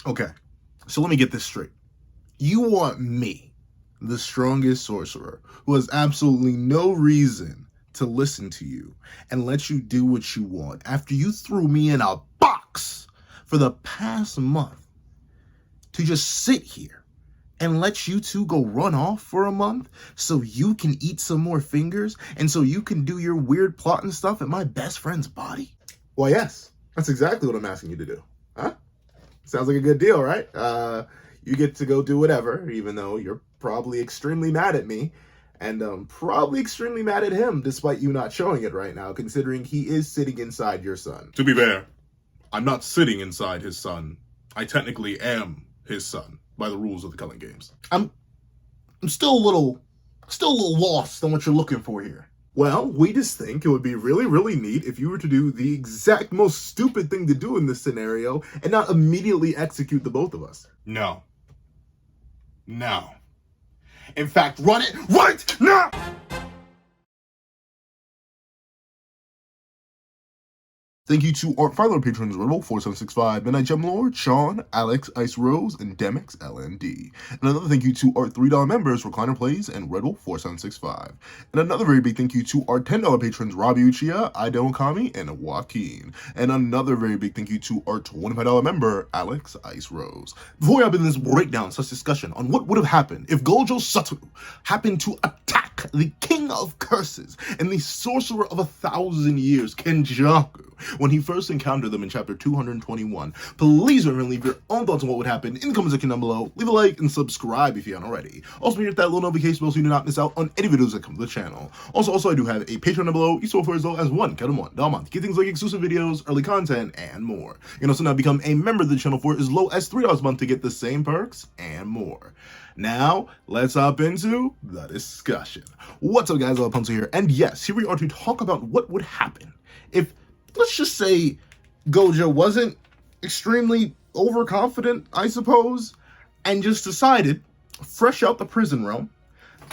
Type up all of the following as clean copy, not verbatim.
Okay, so let me get this straight. You want me, the strongest sorcerer, who has absolutely no reason to listen to you and let you do what you want after you threw me in a box for the past month, to just sit here and let you two go run off for a month so you can eat some more fingers and so you can do your weird plot and stuff at my best friend's body? Well, yes, that's exactly what I'm asking you to do. Huh? Sounds like a good deal, right? You get to go do whatever, even though you're probably extremely mad at me, and probably extremely mad at him, despite you not showing it right now, considering he is sitting inside your son. To be fair, I'm not sitting inside his son. I technically am his son, by the rules of the Culling Games. I'm still a little lost on what you're looking for here. Well, we just think it would be really, really neat if you were to do the exact most stupid thing to do in this scenario and not immediately execute the both of us. No. No. In fact, run it right now! Thank you to our fellow patrons, Rebel 4765, Midnight Gem Lord, Sean, Alex, Ice Rose, and Demix LND. And another thank you to our $3 members, Recliner Plays and Rebel 4765. And another very big thank you to our $10 patrons, Robbie Uchiha, Idon Kami, and Joaquin. And another very big thank you to our $25 member, Alex Ice Rose. Before we hop into this breakdown, such discussion on what would have happened if Gojo Satoru happened to attack the King of Curses and the Sorcerer of 1,000 Years, Kenjaku, when he first encountered them in chapter 221. Please remember to leave your own thoughts on what would happen in the comment section down below. Leave a like and subscribe if you haven't already. Also, hit that little notification bell so you do not miss out on any videos that come to the channel. Also, I do have a Patreon down below. You for as low as $1 a month. Get things like exclusive videos, early content, and more. You can also now become a member of the channel for as low as $3 a month to get the same perks and more. Now, let's hop into the discussion. What's up, guys? Rapunzel here, and yes, here we are to talk about what would happen if, let's just say, Gojo wasn't extremely overconfident, I suppose, and just decided, fresh out the prison realm,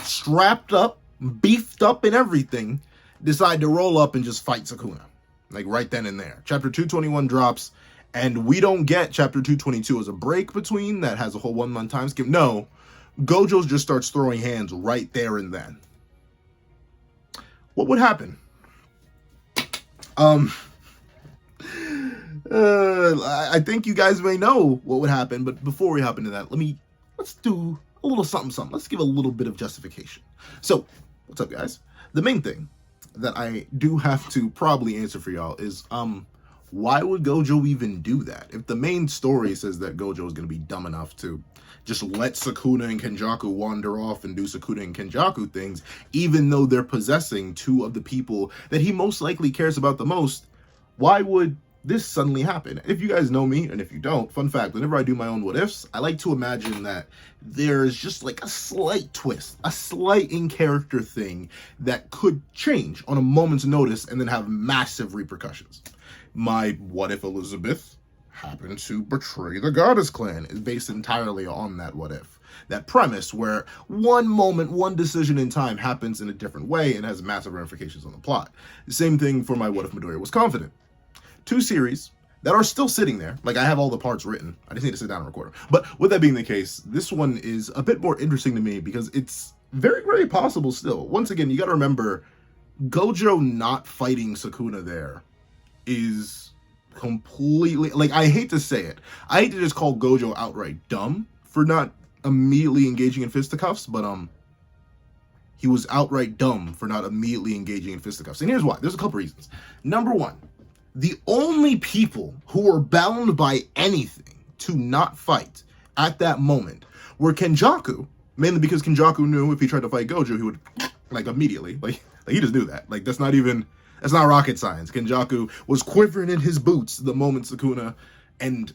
strapped up, beefed up and everything, decide to roll up and just fight Sukuna. Like right then and there. Chapter 221 drops, and we don't get chapter 222 as a break between that has a whole 1 month time skip. No, Gojo just starts throwing hands right there and then. What would happen? I think you guys may know what would happen, but before we hop into that, let's do a little something. Let's give a little bit of justification. So, what's up, guys? The main thing that I do have to probably answer for y'all is, why would Gojo even do that? If the main story says that Gojo is going to be dumb enough to just let Sukuna and Kenjaku wander off and do Sukuna and Kenjaku things, even though they're possessing two of the people that he most likely cares about the most, why would this suddenly happen? If you guys know me, and if you don't, fun fact, whenever I do my own what ifs, I like to imagine that there's just like a slight twist, a slight in-character thing that could change on a moment's notice and then have massive repercussions. My what if Elizabeth happened to betray the Goddess Clan is based entirely on that what if. That premise where one moment, one decision in time happens in a different way and has massive ramifications on the plot. The same thing for my what if Midoriya was confident. 2 series that are still sitting there. Like, I have all the parts written. I just need to sit down and record them. But with that being the case, this one is a bit more interesting to me because it's very, very possible still. Once again, you got to remember, Gojo not fighting Sukuna there is completely, like, I hate to say it. I hate to just call Gojo outright dumb for not immediately engaging in fisticuffs, but he was outright dumb for not immediately engaging in fisticuffs. And here's why. There's a couple reasons. Number one, the only people who were bound by anything to not fight at that moment were Kenjaku, mainly because Kenjaku knew if he tried to fight Gojo, he would, like, immediately. Like he just knew that. Like, that's not rocket science. Kenjaku was quivering in his boots the moment Sukuna and,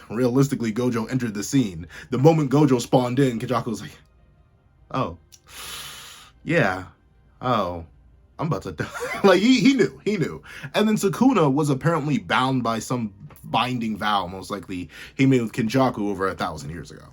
realistically, Gojo entered the scene. The moment Gojo spawned in, Kenjaku was like, oh, yeah, oh, I'm about to die. Like, he knew. And then Sukuna was apparently bound by some binding vow, most likely he made with Kenjaku over 1,000 years ago.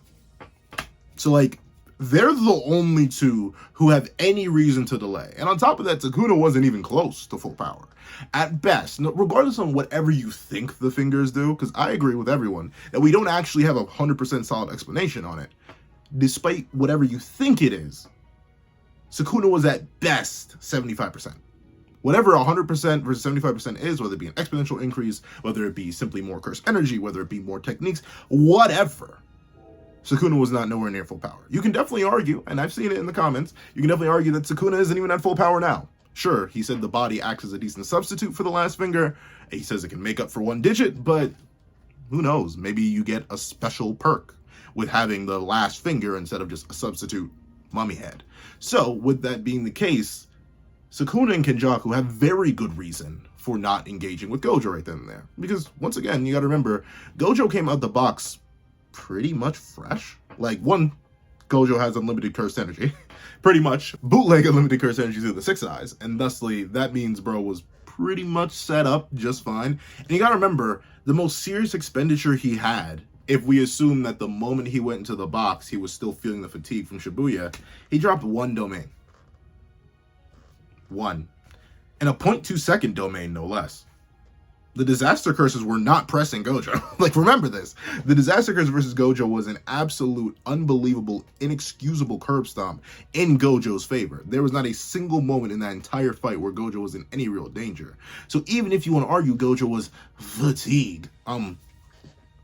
So, like, They're the only two who have any reason to delay. And on top of that, Sukuna wasn't even close to full power. At best, regardless on whatever you think the fingers do, because I agree with everyone that we don't actually have 100% solid explanation on it, despite whatever you think it is, Sukuna was at best 75%. Whatever 100% versus 75% is, whether it be an exponential increase, whether it be simply more curse energy, whether it be more techniques, whatever, Sukuna was not nowhere near full power. You can definitely argue, and I've seen it in the comments, you can definitely argue that Sukuna isn't even at full power now. Sure, he said the body acts as a decent substitute for the last finger. He says it can make up for one digit, but who knows? Maybe you get a special perk with having the last finger instead of just a substitute mummy head. So, with that being the case, Sukuna and Kenjaku have very good reason for not engaging with Gojo right then and there. Because, once again, you gotta remember, Gojo came out the box pretty much fresh. Like, one, Gojo has unlimited cursed energy. Pretty much bootleg unlimited cursed energy through the 6 eyes. And thusly, that means bro was pretty much set up just fine. And you gotta remember, the most serious expenditure he had, if we assume that the moment he went into the box, he was still feeling the fatigue from Shibuya, he dropped 1 domain. 1. And a 0.2 second domain, no less. The disaster curses were not pressing Gojo. Like, remember this. The disaster curse versus Gojo was an absolute, unbelievable, inexcusable curb stomp in Gojo's favor. There was not a single moment in that entire fight where Gojo was in any real danger. So even if you want to argue Gojo was fatigued,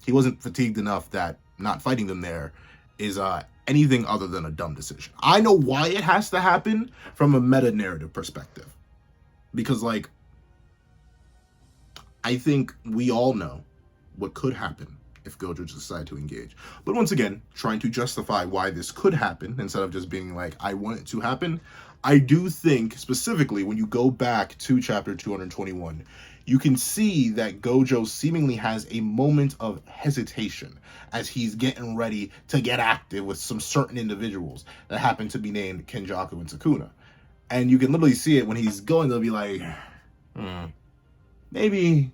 he wasn't fatigued enough that not fighting them there is anything other than a dumb decision. I know why it has to happen from a meta-narrative perspective. Because, like, I think we all know what could happen if Gojo just decided to engage. But once again, trying to justify why this could happen instead of just being like, I want it to happen, I do think specifically when you go back to chapter 221, you can see that Gojo seemingly has a moment of hesitation as he's getting ready to get active with some certain individuals that happen to be named Kenjaku and Sukuna. And you can literally see it when he's going to be like, maybe,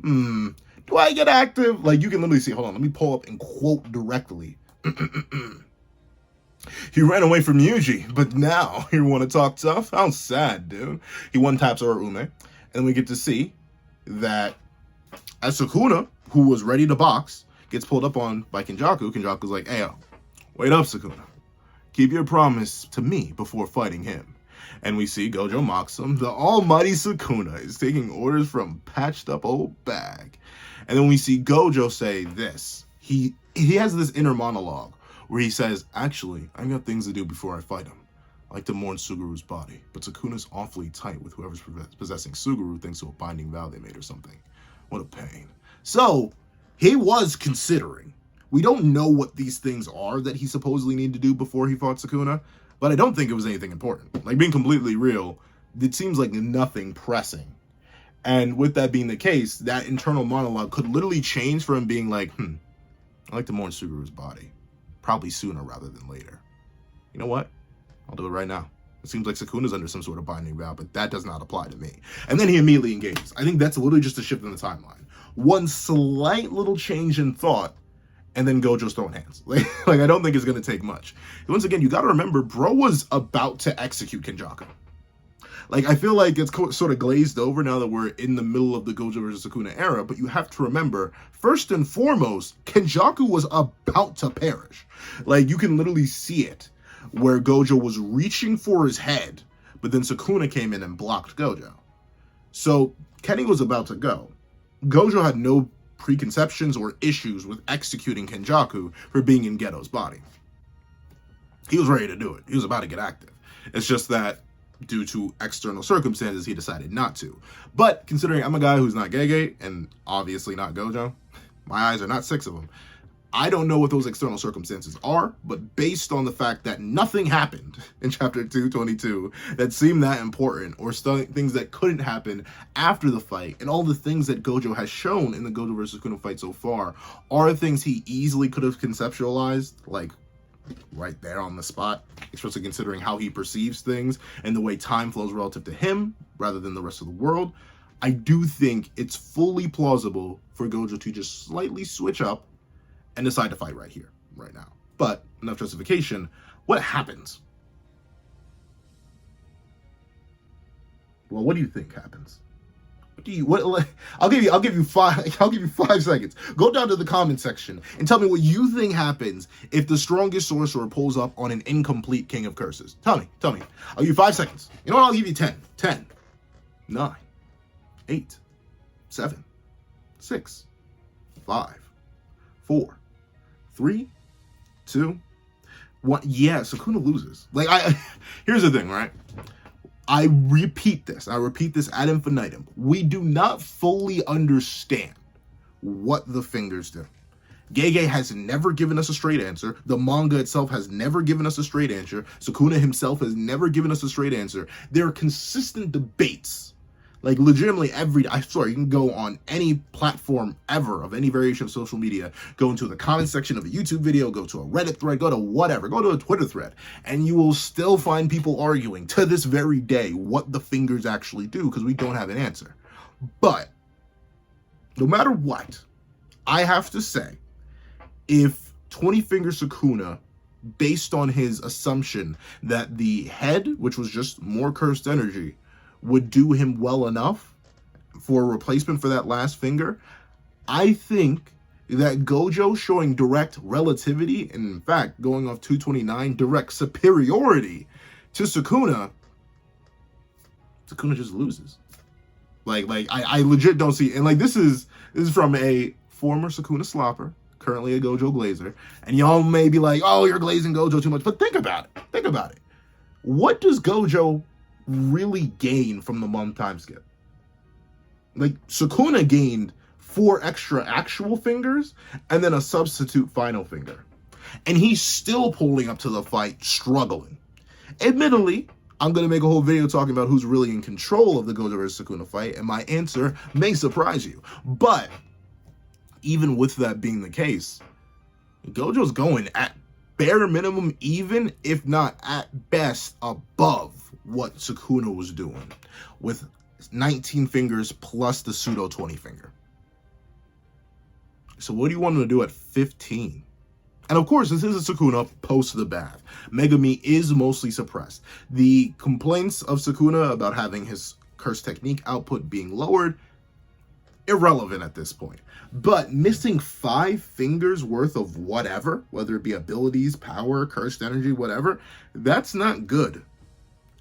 do I get active? Like, you can literally see, hold on, let me pull up and quote directly. He ran away from Yuji, but now you want to talk tough? How sad, dude. He one-taps Ume, and then we get to see that as Sukuna, who was ready to box, gets pulled up on by Kenjaku, Kenjaku's like, hey, wait up, Sukuna. Keep your promise to me before fighting him. And we see Gojo mocks him. The almighty Sukuna is taking orders from patched up old bag. And then we see Gojo say this. He has this inner monologue where he says, actually, I've got things to do before I fight him. I like to mourn Suguru's body, but Sukuna's awfully tight with whoever's possessing Suguru thanks to a binding vow they made or something. What a pain. So, he was considering. We don't know what these things are that he supposedly needed to do before he fought Sukuna, but I don't think it was anything important. Like, being completely real, it seems like nothing pressing. And with that being the case, that internal monologue could literally change from being like, I like to mourn Suguru's body. Probably sooner rather than later. You know what? I'll do it right now. It seems like Sukuna's under some sort of binding vow, but that does not apply to me. And then he immediately engages. I think that's literally just a shift in the timeline. One slight little change in thought, and then Gojo's throwing hands. Like I don't think it's going to take much. Once again, you got to remember, bro was about to execute Kenjaku. Like, I feel like it's sort of glazed over now that we're in the middle of the Gojo versus Sukuna era, but you have to remember, first and foremost, Kenjaku was about to perish. Like, you can literally see it, where Gojo was reaching for his head, but then Sukuna came in and blocked Gojo. So, Kenny was about to go. Gojo had no preconceptions or issues with executing Kenjaku for being in Geto's body. He was ready to do it. He was about to get active. It's just that due to external circumstances, he decided not to. But considering I'm a guy who's not gay, and obviously not Gojo, my eyes are not 6 of them, I don't know what those external circumstances are, but based on the fact that nothing happened in chapter 222 that seemed that important, or things that couldn't happen after the fight, and all the things that Gojo has shown in the Gojo versus Sukuna fight so far are things he easily could have conceptualized, like right there on the spot, especially considering how he perceives things and the way time flows relative to him rather than the rest of the world. I do think it's fully plausible for Gojo to just slightly switch up and decide to fight right here, right now. But enough justification. What happens? Well, what do you think happens? I'll give you 5 seconds. Go down to the comment section and tell me what you think happens if the strongest sorcerer pulls up on an incomplete King of Curses. Tell me. I'll give you 5 seconds. You know what? I'll give you 10. 10, 9, 8, 7, 6, 5, 4, 3, 2, 1. Yeah, Sukuna loses. Here's the thing, right? I repeat this ad infinitum. We do not fully understand what the fingers do. Gege has never given us a straight answer. The manga itself has never given us a straight answer. Sukuna himself has never given us a straight answer. There are consistent debates. Legitimately you can go on any platform ever of any variation of social media, go into the comment section of a YouTube video, go to a Reddit thread, go to whatever, go to a Twitter thread, and you will still find people arguing to this very day what the fingers actually do, because we don't have an answer. But no matter what, I have to say, if 20 Finger Sukuna, based on his assumption that the head, which was just more cursed energy, would do him well enough for a replacement for that last finger, I think that Gojo showing direct relativity, and in fact, going off 229, direct superiority to Sukuna just loses. I legit don't see, and this is from a former Sukuna slopper, currently a Gojo glazer, and y'all may be like, oh, you're glazing Gojo too much, but think about it. What does Gojo really gain from the month time skip? Sukuna gained 4 extra actual fingers and then a substitute final finger, and he's still pulling up to the fight struggling. Admittedly, I'm going to make a whole video talking about who's really in control of the Gojo versus Sukuna fight, and my answer may surprise you. But even with that being the case, Gojo's going at bare minimum even, if not at best above what Sukuna was doing with 19 fingers plus the pseudo 20 finger. So what do you want him to do at 15? And of course, this is a Sukuna post the bath. Megami is mostly suppressed. The complaints of Sukuna about having his curse technique output being lowered, irrelevant at this point. But missing 5 fingers worth of whatever, whether it be abilities, power, cursed energy, whatever, that's not good.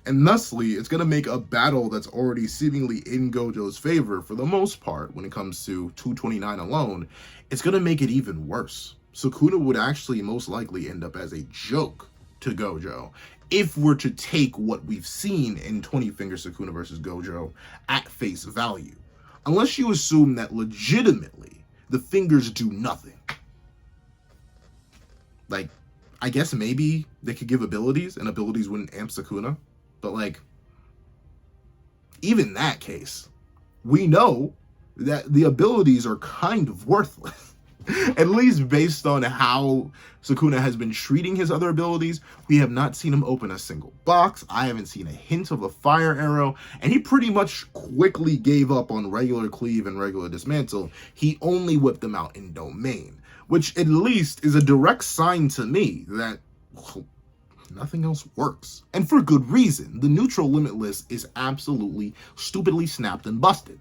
And thusly, it's going to make a battle that's already seemingly in Gojo's favor for the most part when it comes to 229 alone, it's going to make it even worse. Sukuna would actually most likely end up as a joke to Gojo if we're to take what we've seen in 20 Finger Sukuna versus Gojo at face value. Unless you assume that legitimately the fingers do nothing. I guess maybe they could give abilities and abilities wouldn't amp Sukuna. But even that case, we know that the abilities are kind of worthless. At least based on how Sukuna has been treating his other abilities, we have not seen him open a single box. I haven't seen a hint of a fire arrow, and he pretty much quickly gave up on regular cleave and regular dismantle. He only whipped them out in domain, which at least is a direct sign to me that nothing else works. And for good reason. The neutral limitless is absolutely stupidly snapped and busted.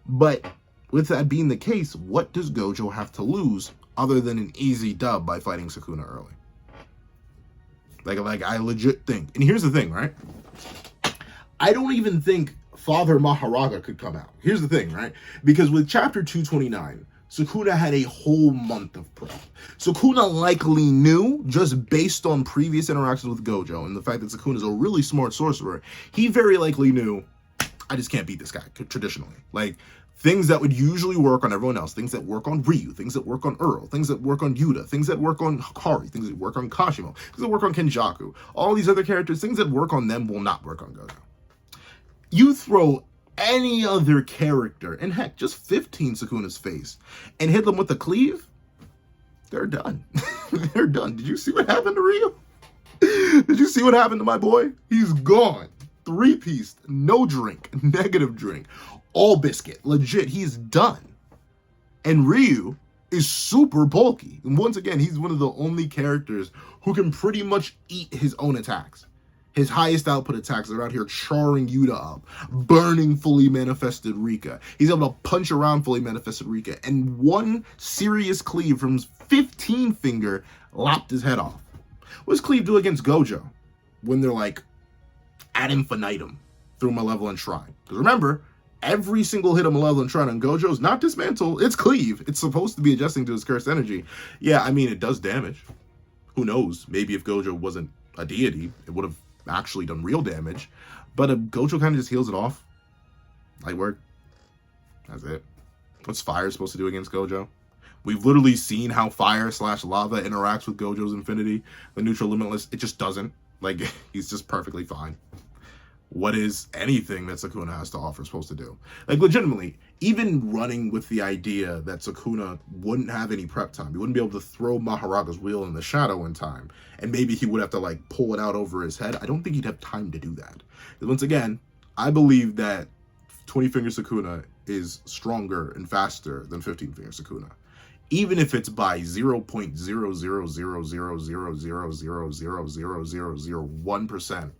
But with that being the case, what does Gojo have to lose other than an easy dub by fighting Sukuna early? I legit think, and here's the thing, right? I don't even think Father Mahoraga could come out. Here's the thing, right? Because with chapter 229, Sukuna had a whole month of prep. Sukuna likely knew, just based on previous interactions with Gojo and the fact that Sukuna is a really smart sorcerer, he very likely knew, I just can't beat this guy traditionally. Things that would usually work on everyone else, things that work on Ryu, things that work on Earl, things that work on Yuta, things that work on Hikari, things that work on Kashimo, things that work on Kenjaku, all these other characters, things that work on them will not work on Gojo. You throw any other character, and heck, just 15 Sukuna's face, and hit them with a cleave, they're done. They're done. Did you see what happened to Ryu? Did you see what happened to my boy? He's gone. 3-piece, no drink, negative drink, all biscuit. Legit, he's done. And Ryu, is super bulky. And once again, he's one of the only characters who can pretty much eat his own attacks. His highest output attacks are out here charring Yuta up, burning fully manifested Rika. He's able to punch around fully manifested Rika, and one serious cleave from his 15 finger lopped his head off. What does Cleave do against Gojo when they're like ad infinitum through Malevolent Shrine? Because remember, every single hit of Malevolent Shrine on Gojo is not dismantle, it's Cleave. It's supposed to be adjusting to his cursed energy. Yeah, I mean, it does damage. Who knows? Maybe if Gojo wasn't a deity, it would have actually done real damage. But Gojo kind of just heals it off. Light work. That's it. What's fire supposed to do against Gojo? We've literally seen how fire/lava interacts with Gojo's Infinity. The neutral limitless, it just doesn't. Like, he's just perfectly fine. What is anything that Sukuna has to offer supposed to do? Like, legitimately, even running with the idea that Sukuna wouldn't have any prep time, he wouldn't be able to throw Mahoraga's wheel in the shadow in time, and maybe he would have to, like, pull it out over his head, I don't think he'd have time to do that. Because once again, I believe that 20-finger Sukuna is stronger and faster than 15-finger Sukuna. Even if it's by 0.0000000000001%,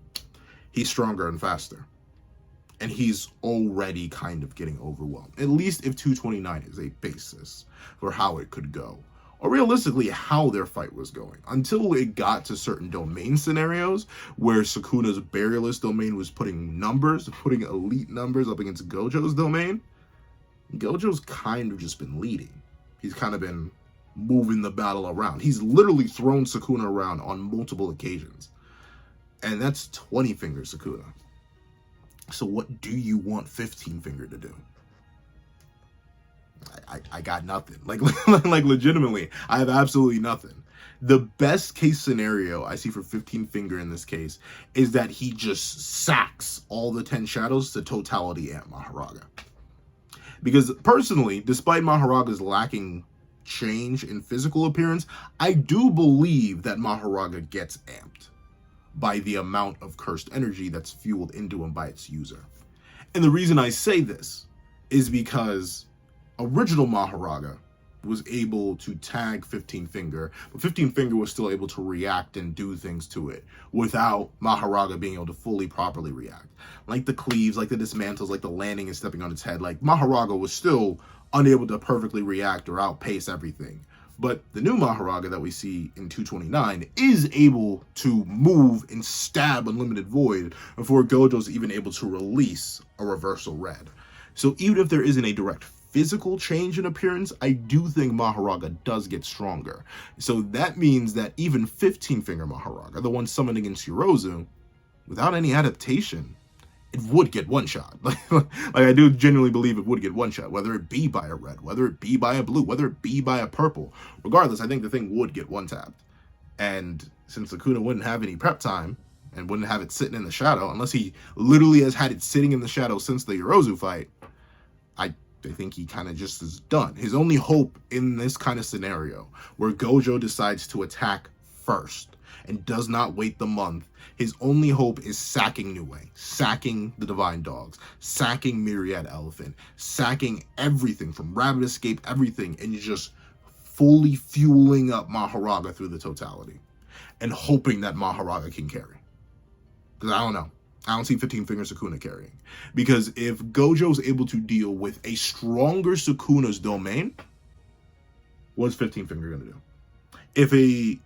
he's stronger and faster. And he's already kind of getting overwhelmed. At least if 229 is a basis for how it could go. Or realistically, how their fight was going. Until it got to certain domain scenarios where Sukuna's barrierless domain was putting elite numbers up against Gojo's domain, Gojo's kind of just been leading. He's kind of been moving the battle around. He's literally thrown Sukuna around on multiple occasions. And that's 20-finger Sukuna. So what do you want 15-finger to do? I got nothing. Like legitimately, I have absolutely nothing. The best case scenario I see for 15-finger in this case is that he just sacks all the 10 shadows to totality amp Mahoraga. Because personally, despite Mahoraga's lacking change in physical appearance, I do believe that Mahoraga gets amped by the amount of cursed energy that's fueled into him by its user. And the reason I say this is because original Mahoraga was able to tag 15-finger, but 15-finger was still able to react and do things to it without Mahoraga being able to fully properly react. Like the cleaves, like the dismantles, like the landing and stepping on its head, like Mahoraga was still unable to perfectly react or outpace everything. But the new Mahoraga that we see in 229 is able to move and stab Unlimited Void before Gojo's even able to release a Reversal Red. So even if there isn't a direct physical change in appearance, I do think Mahoraga does get stronger. So that means that even 15-finger Mahoraga, the one summoned against Hirozu, without any adaptation, it would get one-shot. Like I do genuinely believe it would get one-shot, whether it be by a red, whether it be by a blue, whether it be by a purple. Regardless, I think the thing would get one-tapped. And since Sukuna wouldn't have any prep time, and wouldn't have it sitting in the shadow, unless he literally has had it sitting in the shadow since the Hirozu fight, I think he kind of just is done. His only hope in this kind of scenario, where Gojo decides to attack first and does not wait the month, his only hope is sacking Niue, sacking the Divine Dogs, sacking Myriad Elephant, sacking everything from Rabbit Escape, everything, and just fully fueling up Mahoraga through the totality and hoping that Mahoraga can carry. Because I don't know. I don't see 15-finger Sukuna carrying. Because if Gojo's able to deal with a stronger Sukuna's domain, what's 15-finger going to do? If a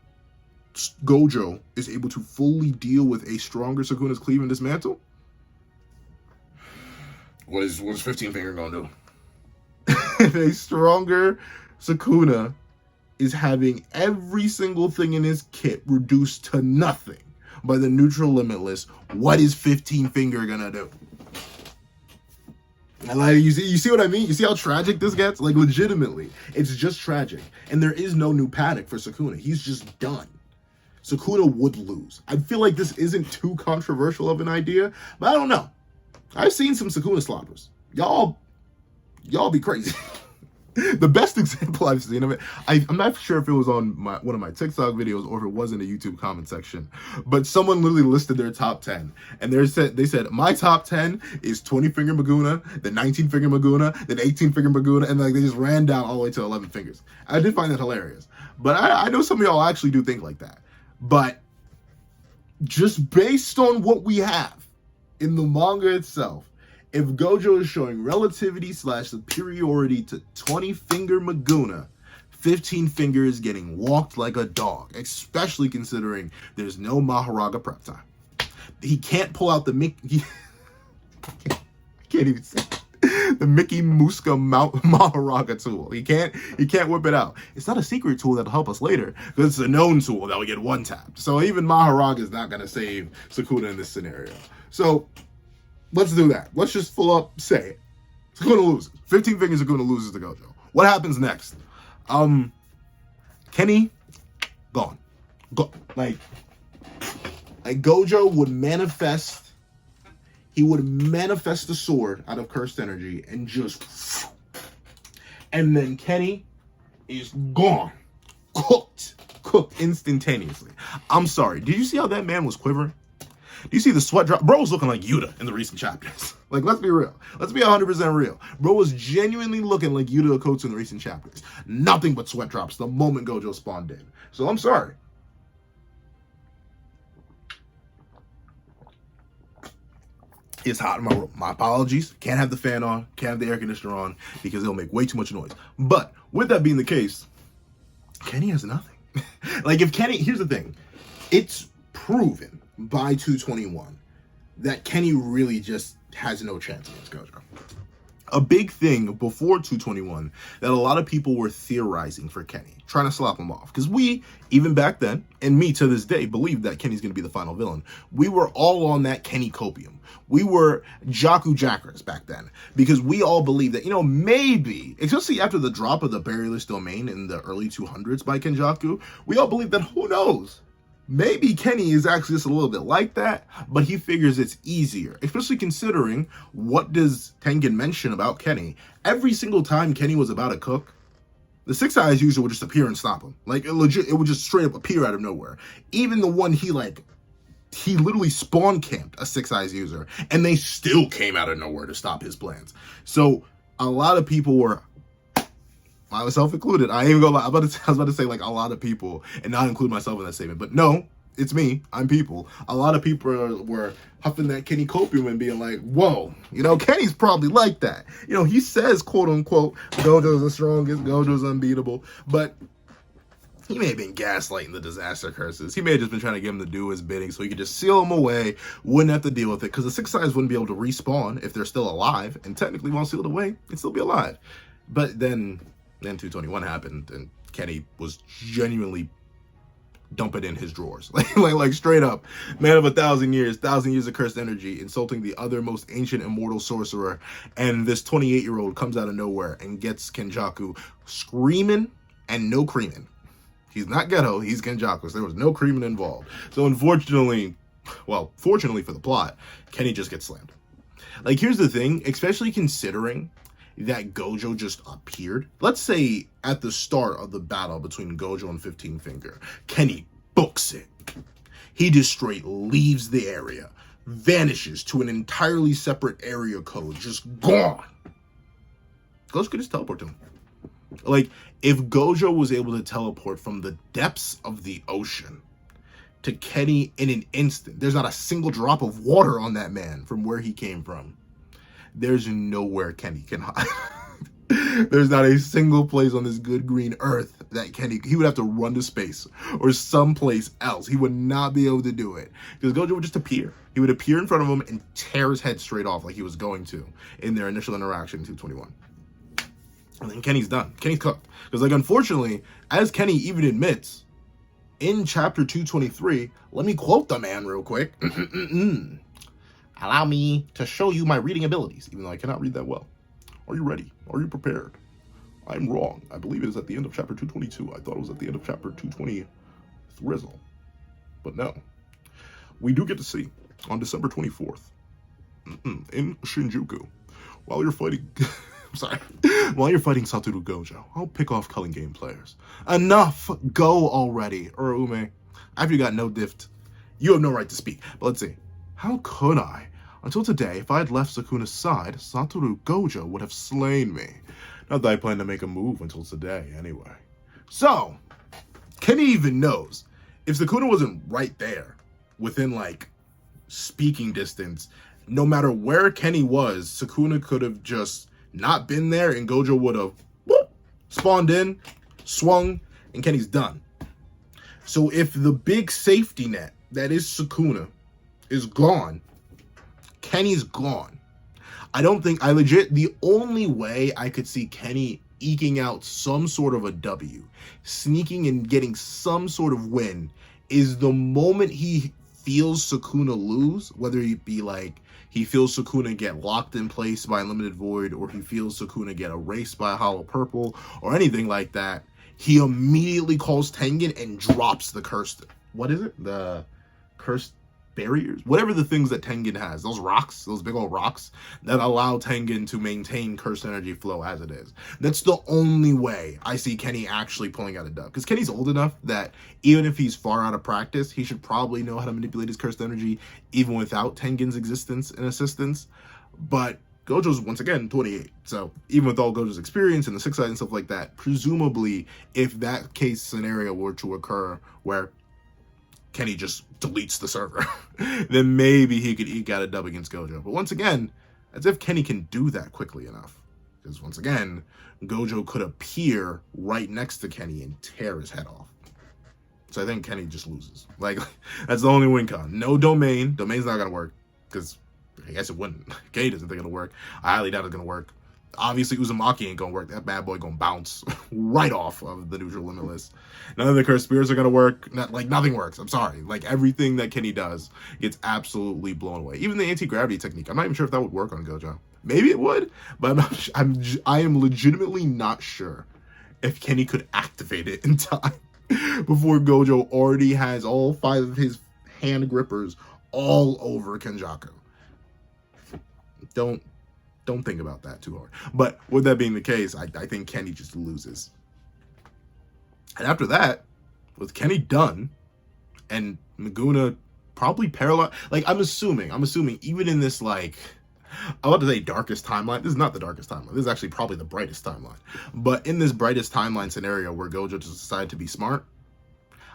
Gojo is able to fully deal with a stronger Sukuna's cleave and dismantle, what is 15-finger going to do? If a stronger Sukuna is having every single thing in his kit reduced to nothing by the neutral limitless, what is 15-finger gonna do? And like, you see what I mean? You see how tragic this gets? Like, legitimately, it's just tragic. And there is no new paddock for Sukuna. He's just done. Sukuna would lose. I feel like this isn't too controversial of an idea, but I don't know. I've seen some Sukuna sloppers. Y'all be crazy. The best example I've seen of it, I'm not sure if it was on one of my TikTok videos or if it was in the YouTube comment section, but someone literally listed their top 10, and they said my top 10 is 20-finger Maguna, then 19-finger Maguna, then 18-finger Maguna, and like they just ran down all the way to 11 fingers. I did find that hilarious, but I know some of y'all actually do think like that. But just based on what we have in the manga itself, if Gojo is showing relativity / superiority to 20-finger Maguna, 15-finger is getting walked like a dog, especially considering there's no Mahoraga prep time. He can't pull out the Mickey... I can't even say it. The Mickey Muska Mahoraga tool. He can't whip it out. It's not a secret tool that'll help us later, because it's a known tool that will get one-tapped. So even Mahoraga is not going to save Sukuna in this scenario. So... let's do that. Let's just full up say it. Sukuna loses. 15 fingers Sukuna loses to Gojo. What happens next? Kenny, gone. Like Gojo would manifest. He would manifest the sword out of cursed energy and just. And then Kenny is gone. Cooked instantaneously. I'm sorry. Did you see how that man was quivering? Do you see the sweat drop? Bro was looking like Yuta in the recent chapters. Like, let's be real. Let's be 100% real. Bro was genuinely looking like Yuta Okoto in the recent chapters. Nothing but sweat drops the moment Gojo spawned in. So I'm sorry. It's hot in my room. My apologies. Can't have the fan on. Can't have the air conditioner on because it'll make way too much noise. But with that being the case, Kenny has nothing. Like, if Kenny... here's the thing. It's proven by 221 that Kenny really just has no chance against Gojo. A big thing before 221 that a lot of people were theorizing for Kenny, trying to slap him off. Because we, even back then, and me to this day, believed that Kenny's going to be the final villain. We were all on that Kenny copium. We were Jaku Jackers back then. Because we all believed that, maybe, especially after the drop of the Barrierless Domain in the early 200s by Kenjaku, we all believed that, who knows? Maybe Kenny is actually just a little bit like that, but he figures it's easier, especially considering what does Tengen mention about Kenny. Every single time Kenny was about to cook, the Six Eyes user would just appear and stop him. Like, it would just straight up appear out of nowhere. Even the one he literally spawn camped a Six Eyes user, and they still came out of nowhere to stop his plans. So a lot of people were... myself included. I ain't even gonna lie. I was about to say like a lot of people and not include myself in that statement. But no, it's me. I'm people. A lot of people were huffing that Kenny copium and being like, whoa, Kenny's probably like that. He says, quote unquote, Gojo's the strongest, Gojo's unbeatable. But he may have been gaslighting the disaster curses. He may have just been trying to get him to do his bidding so he could just seal him away, wouldn't have to deal with it. Because the Six Eyes wouldn't be able to respawn if they're still alive. And technically, once sealed away, they'd still be alive. But then 221 happened, and Kenny was genuinely dumping in his drawers. like straight up, man of 1,000 years of cursed energy, insulting the other most ancient immortal sorcerer, and this 28-year-old comes out of nowhere and gets Kenjaku screaming and no creaming. He's not ghetto, he's Kenjaku, so there was no creaming involved. So fortunately for the plot, Kenny just gets slammed. Like, here's the thing, especially considering that Gojo just appeared. Let's say at the start of the battle between Gojo and 15-finger, Kenny books it. He just straight leaves the area, vanishes to an entirely separate area code, just gone. Gojo could just teleport to him. Like, if Gojo was able to teleport from the depths of the ocean to Kenny in an instant, there's not a single drop of water on that man from where he came from. There's nowhere Kenny can hide. There's not a single place on this good green earth that he would have to run to space or someplace else. He would not be able to do it because Gojo would just appear. He would appear in front of him and tear his head straight off like he was going to in their initial interaction in 221. And then Kenny's done. Kenny's cooked. Because, unfortunately, as Kenny even admits, in chapter 223, let me quote the man real quick. Allow me to show you my reading abilities, even though I cannot read that well. Are you ready? Are you prepared? I'm wrong. I believe it is at the end of chapter 222. I thought it was at the end of chapter 220. Thrizzle. But no. We do get to see, on December 24th, in Shinjuku, while you're fighting I'm sorry. While you're fighting Satoru Gojo, I'll pick off Culling Game players. Enough! Go already, Urume. After you got no dift, you have no right to speak. But let's see. How could I? Until today, if I had left Sukuna's side, Satoru Gojo would have slain me. Not that I plan to make a move until today, anyway. So, Kenny even knows, if Sukuna wasn't right there, within, like, speaking distance, no matter where Kenny was, Sukuna could have just not been there, and Gojo would have spawned in, swung, and Kenny's done. So if the big safety net that is Sukuna is gone, Kenny's gone. The only way I could see Kenny eking out some sort of a W, sneaking and getting some sort of win, is the moment he feels Sukuna lose, whether it be like he feels Sukuna get locked in place by Unlimited Void, or he feels Sukuna get erased by Hollow Purple, or anything like that, he immediately calls Tengen and drops the cursed, what is it? The cursed barriers? Whatever the things that Tengen has. Those rocks, those big old rocks that allow Tengen to maintain cursed energy flow as it is. That's the only way I see Kenny actually pulling out a dub. Because Kenny's old enough that even if he's far out of practice, he should probably know how to manipulate his cursed energy even without Tengen's existence and assistance. But Gojo's, once again, 28. So even with all Gojo's experience and the 6-side and stuff like that, presumably if that case scenario were to occur where Kenny just deletes the server, then maybe he could eke out a dub against Gojo. But once again, as if Kenny can do that quickly enough. Because once again, Gojo could appear right next to Kenny and tear his head off. So I think Kenny just loses. Like, that's the only win con. No domain. Domain's not going to work. Because I guess it wouldn't. Kenny doesn't think it'll work. I highly doubt it's going to work. Obviously, Uzumaki ain't gonna work. That bad boy gonna bounce right off of the neutral limitless. None of the cursed spears are gonna work. Nothing works. I'm sorry. Like, everything that Kenny does gets absolutely blown away. Even the anti-gravity technique. I'm not even sure if that would work on Gojo. Maybe it would, but I am legitimately not sure if Kenny could activate it in time before Gojo already has all 5 of his hand grippers all over Kenjaku. Don't think about that too hard. But with that being the case, I think Kenny just loses. And after that, with Kenny done, and Maguna probably paralyzed, like, I'm assuming, even in this, like, I want to say darkest timeline. This is not the darkest timeline. This is actually probably the brightest timeline. But in this brightest timeline scenario where Gojo just decided to be smart,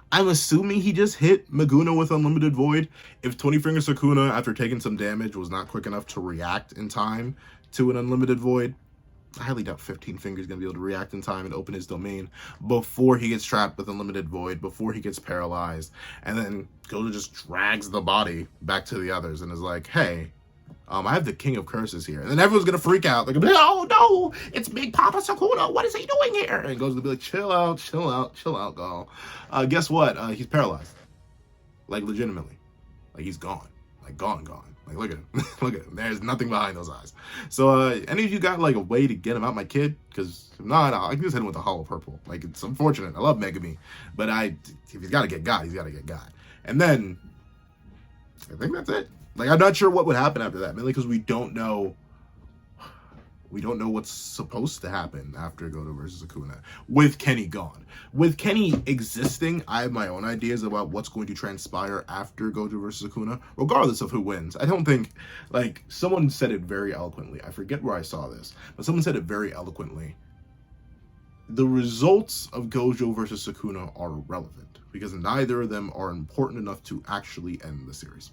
I'm assuming he just hit Maguna with Unlimited Void. If 20 Finger Sukuna, after taking some damage, was not quick enough to react in time to an Unlimited Void, I highly doubt 15 Fingers is going to be able to react in time and open his domain before he gets trapped with Unlimited Void, before he gets paralyzed. And then Gojo just drags the body back to the others and is like, hey, I have the King of Curses here. And then everyone's going to freak out. Like, oh, no, it's Big Papa Sukuna. What is he doing here? And Gojo's going to be like, chill out, Gal. Guess what? He's paralyzed. Like, legitimately. Like, he's gone. Like, gone. Like, look at him. Look at him. There's nothing behind those eyes. So, any of you got, like, a way to get him out, my kid? Because if not, I can just hit him with a Hollow Purple. Like, it's unfortunate. I love Megami. But if he's got to get God, he's got to get God. And then, I think that's it. Like, I'm not sure what would happen after that, mainly because we don't know what's supposed to happen after Gojo versus Sukuna with Kenny gone. With Kenny existing, I have my own ideas about what's going to transpire after Gojo versus Sukuna, regardless of who wins. I don't think, like, someone said it very eloquently. I forget where I saw this, but someone said it very eloquently. The results of Gojo versus Sukuna are irrelevant because neither of them are important enough to actually end the series.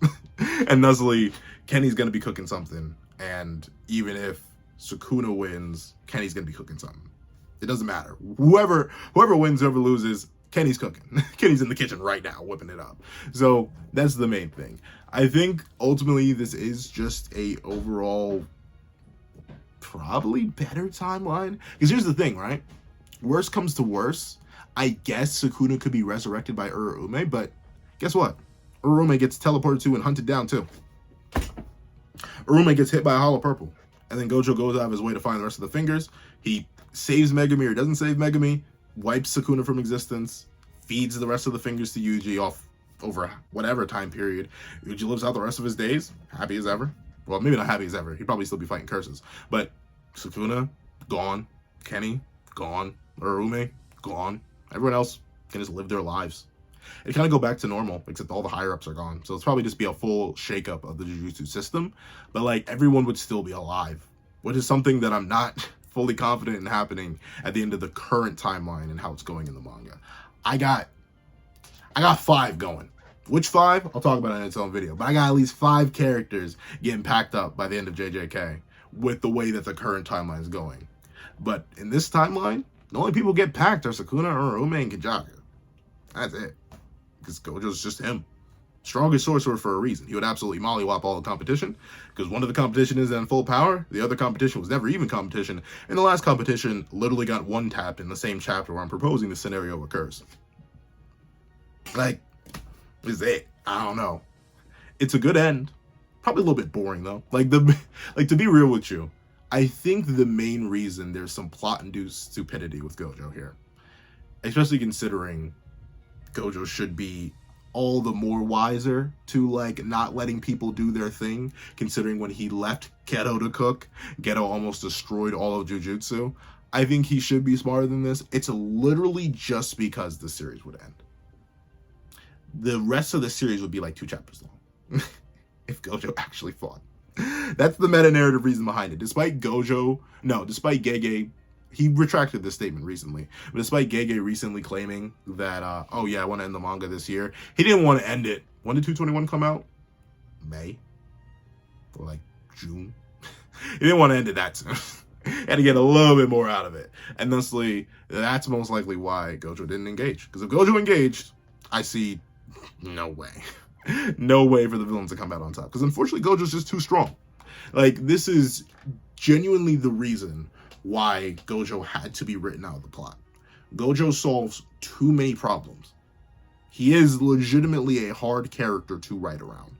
And thusly, Kenny's going to be cooking something, and even if Sukuna wins, Kenny's going to be cooking something. It doesn't matter. Whoever wins, whoever loses, Kenny's cooking. Kenny's in the kitchen right now, whipping it up. So that's the main thing. I think ultimately this is just a overall probably better timeline. Because here's the thing, right? Worst comes to worst, I guess Sukuna could be resurrected by Urume, but guess what? Urume gets teleported to and hunted down too. Urume gets hit by a Hollow Purple. And then Gojo goes out of his way to find the rest of the fingers. He saves Megami or doesn't save Megami, wipes Sukuna from existence, feeds the rest of the fingers to Yuji off over whatever time period. Yuji lives out the rest of his days, happy as ever. Well, maybe not happy as ever. He'd probably still be fighting curses. But Sukuna gone. Kenny, gone. Urume, gone. Everyone else can just live their lives. It kind of go back to normal, except all the higher-ups are gone. So it's probably just be a full shakeup of the Jujutsu system. But, like, everyone would still be alive, which is something that I'm not fully confident in happening at the end of the current timeline and how it's going in the manga. I got 5 going. Which 5? I'll talk about it in its own video. But I got at least 5 characters getting packed up by the end of JJK with the way that the current timeline is going. But in this timeline, the only people get packed are Sukuna, Urume, and Kenjaku. That's it. Because Gojo's just him. Strongest sorcerer for a reason. He would absolutely mollywop all the competition, because one of the competition is in full power, the other competition was never even competition, and the last competition literally got one tapped in the same chapter where I'm proposing the scenario occurs. Like, is it? I don't know. It's a good end. Probably a little bit boring though. Like to be real with you, I think the main reason there's some plot-induced stupidity with Gojo here, especially considering Gojo should be all the more wiser to, like, not letting people do their thing, considering when he left Geto to cook, Geto almost destroyed all of Jujutsu. I think he should be smarter than this. It's literally just because the series would end. The rest of the series would be like 2 chapters long if Gojo actually fought. That's the meta-narrative reason behind it. Despite Gege, he retracted this statement recently, but despite Gege recently claiming that, oh yeah, I want to end the manga this year, he didn't want to end it. When did 221 come out? May? Or like June? He didn't want to end it that soon. He had to get a little bit more out of it. And thusly, that's most likely why Gojo didn't engage. Because if Gojo engaged, I see no way. No way for the villains to come out on top. Because unfortunately, Gojo's just too strong. Like, this is genuinely the reason why Gojo had to be written out of the plot. Gojo solves too many problems. He is legitimately a hard character to write around.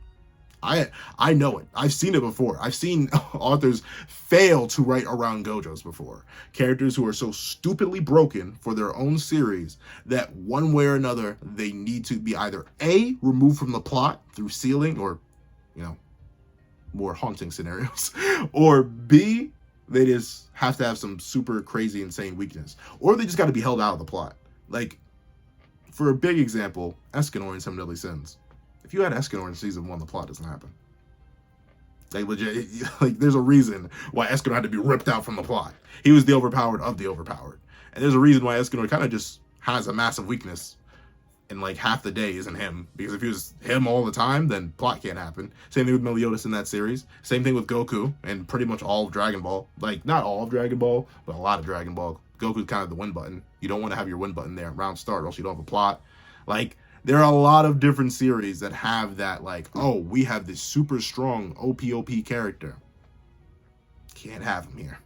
I know it. I've seen it before. I've seen authors fail to write around Gojos before. Characters who are so stupidly broken for their own series that one way or another, they need to be either A, removed from the plot through sealing or, you know, more haunting scenarios, or B, they just have to have some super crazy, insane weakness. Or they just got to be held out of the plot. Like, for a big example, Escanor in Some Deadly Sins. If you had Escanor in season 1, the plot doesn't happen. Like, legit, like, there's a reason why Escanor had to be ripped out from the plot. He was the overpowered of the overpowered. And there's a reason why Escanor kind of just has a massive weakness. And, like, half the day isn't him. Because if he was him all the time, then plot can't happen. Same thing with Meliodas in that series. Same thing with Goku and pretty much all of Dragon Ball. Like, not all of Dragon Ball, but a lot of Dragon Ball. Goku's kind of the win button. You don't want to have your win button there at round start, or else you don't have a plot. Like, there are a lot of different series that have that, like, oh, we have this super strong OP character. Can't have him here.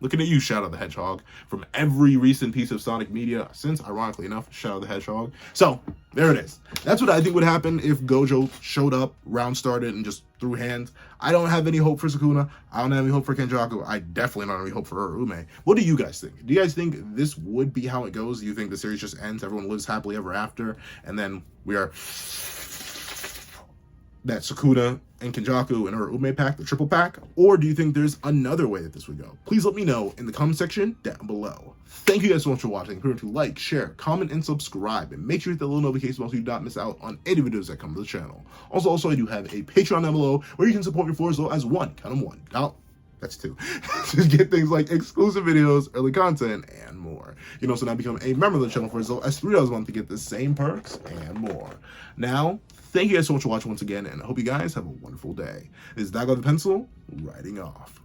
Looking at you, Shadow the Hedgehog, from every recent piece of Sonic media since, ironically enough, Shadow the Hedgehog. So, there it is. That's what I think would happen if Gojo showed up, round started, and just threw hands. I don't have any hope for Sukuna. I don't have any hope for Kenjaku. I definitely don't have any hope for Urume. What do you guys think? Do you guys think this would be how it goes? Do you think the series just ends, everyone lives happily ever after, and then we are... that Sukuna and Kenjaku and Urume pack, the triple pack? Or do you think there's another way that this would go? Please let me know in the comment section down below. Thank you guys so much for watching. Remember to like, share, comment, and subscribe. And make sure you hit the little notification bell so you do not miss out on any videos that come to the channel. Also, I do have a Patreon down below where you can support me for as low as $1. Count them 1. Now, that's 2. To get things like exclusive videos, early content, and more. You can also now become a member of the channel for as low as $3 a month to get the same perks and more. Now, thank you guys so much for watching once again, and I hope you guys have a wonderful day. This is Dago the Pencil, writing off.